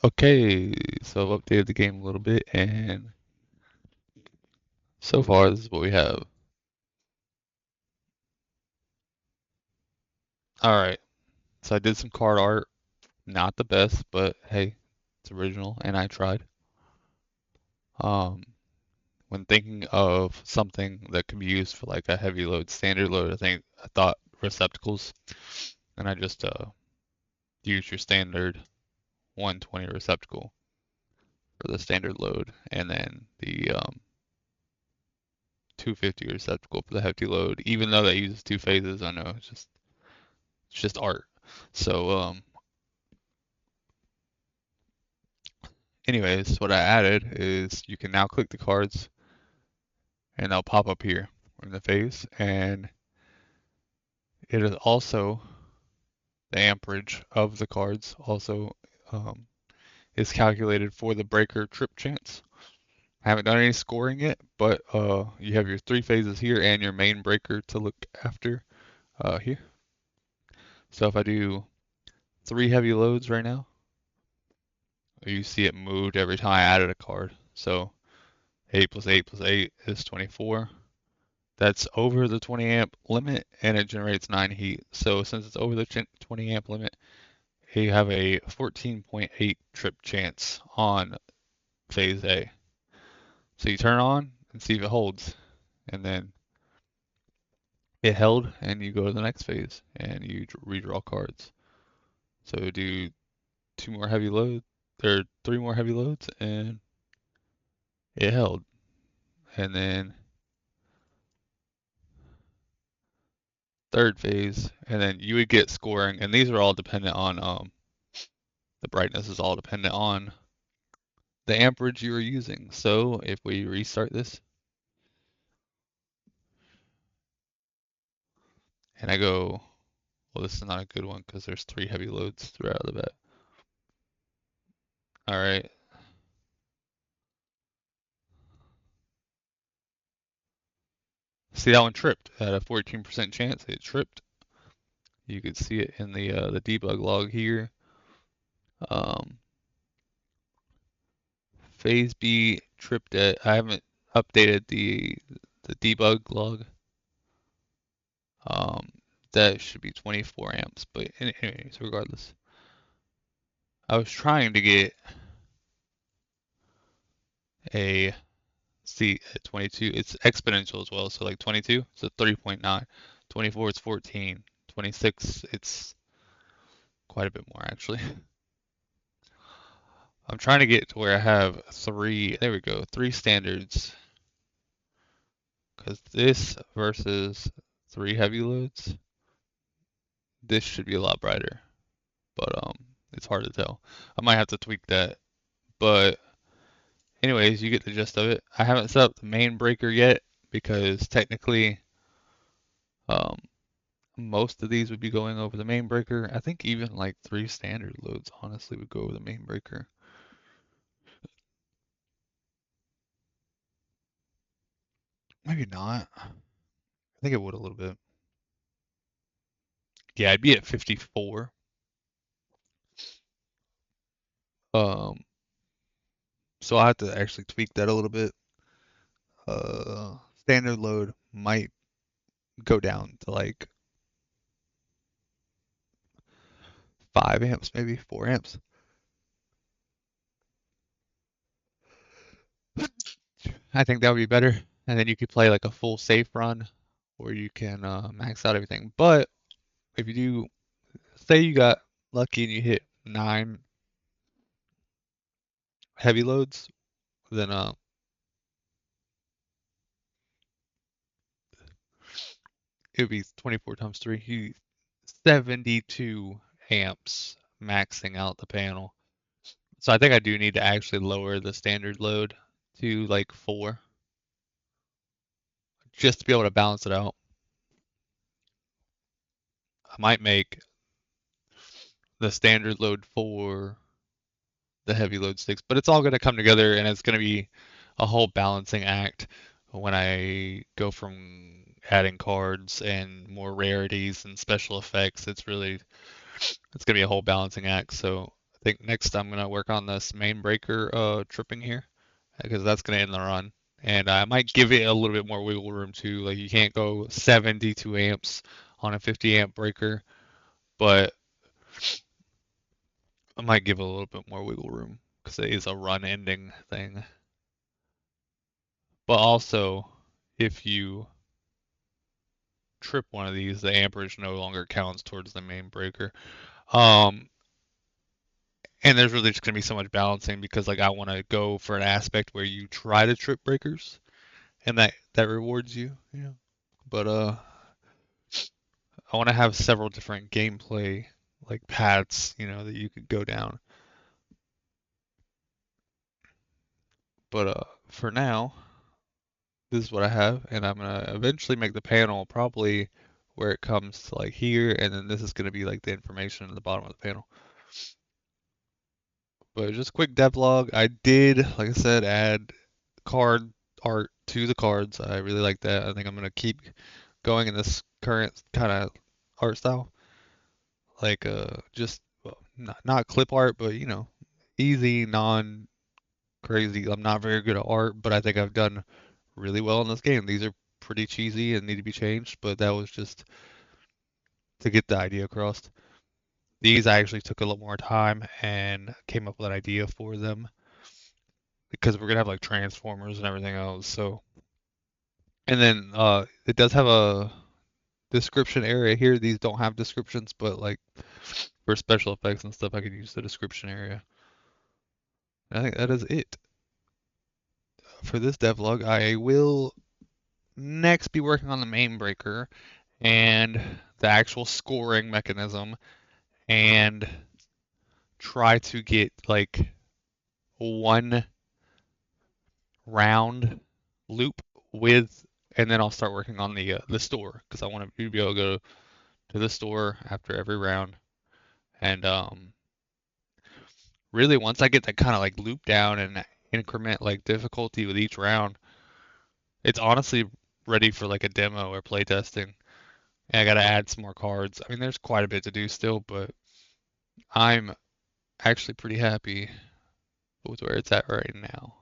Okay, so I've updated the game a little bit, and so far this is what we have. Alright, so I did some card art. Not the best, but hey, it's original, and I tried. Um, when thinking of something that could be used for like a heavy load, standard load, I thought receptacles, and I just used your standard 120 receptacle for the standard load, and then the 250 receptacle for the hefty load. Even though that uses two phases, I know it's just art. So, anyways, what I added is you can now click the cards and they'll pop up here in the phase, and it is also the amperage of the cards also um, is calculated for the breaker trip chance. I haven't done any scoring yet, but you have your three phases here and your main breaker to look after here. So if I do three heavy loads right now, you see it moved every time I added a card. So 8 plus 8 plus 8 is 24. That's over the 20 amp limit and it generates 9 heat. So since it's over the 20 amp limit, you have a 14.8 trip chance on phase A. So you turn on and see if it holds. And then it held and you go to the next phase and you redraw cards. So do two more heavy loads or three more heavy loads and it held. And then third phase, and then you would get scoring, and these are all dependent on the brightness is all dependent on the amperage you are using. So if we restart this and I go, well, this is not a good one because there's three heavy loads throughout the bat. All right. See that one tripped at a 14% chance. It tripped. You could see it in the debug log here. Um, phase B tripped at. I haven't updated the debug log. Um, that should be 24 amps, but anyways, regardless. I was trying to get a C at 22. It's exponential as well, so like 22, so 3.9. 24 is 14. 26, it's quite a bit more actually. I'm trying to get to where I have three, there we go, three standards. Because this versus three heavy loads, this should be a lot brighter, but it's hard to tell. I might have to tweak that, but anyways, you get the gist of it. I haven't set up the main breaker yet because technically, um, most of these would be going over the main breaker. I think even like three standard loads honestly would go over the main breaker. Maybe not. I think it would a little bit. Yeah, I'd be at 54. Um, so I have to actually tweak that a little bit. Standard load might go down to like 5 amps, maybe 4 amps. I think that would be better. And then you could play like a full safe run where you can max out everything. But if you do, say you got lucky and you hit 9 heavy loads, then it would be 24 times 3, 72 amps maxing out the panel. So I think I do need to actually lower the standard load to like 4 just to be able to balance it out. I might make the standard load for the heavy load sticks, but it's all going to come together and it's going to be a whole balancing act when I go from adding cards and more rarities and special effects. It's going to be a whole balancing act. So think next I'm gonna work on this main breaker tripping here because that's gonna end the run. And I might give it a little bit more wiggle room too. Like you can't go 72 amps on a 50 amp breaker, but I might give it a little bit more wiggle room because it is a run ending thing. But also, if you trip one of these, the amperage no longer counts towards the main breaker. Um, and there's really just gonna be so much balancing because like I want to go for an aspect where you try to trip breakers and that rewards you, you know. But I want to have several different gameplay like paths, you know, that you could go down. But for now, this is what I have, and I'm gonna eventually make the panel probably where it comes to like here, and then this is gonna be like the information at the bottom of the panel. But just a quick devlog. I did, like I said, add card art to the cards. I really like that. I think I'm gonna keep going in this current kind of art style, like just well, not clip art, but you know, easy, non crazy. I'm not very good at art, but I think I've done really well in this game. These are pretty cheesy and need to be changed, but that was just to get the idea across. These I actually took a little more time and came up with an idea for them because we're gonna have like transformers and everything else. So, and then it does have a description area here. These don't have descriptions, but like for special effects and stuff, I can use the description area. I think that is it for this devlog. I will next be working on the main breaker and the actual scoring mechanism and try to get like one round loop with, and then I'll start working on the store because I want to be able to go to the store after every round. And really, once I get that kind of like loop down and increment like difficulty with each round, it's honestly ready for like a demo or play testing. And I got to add some more cards. I mean, there's quite a bit to do still, but I'm actually pretty happy with where it's at right now.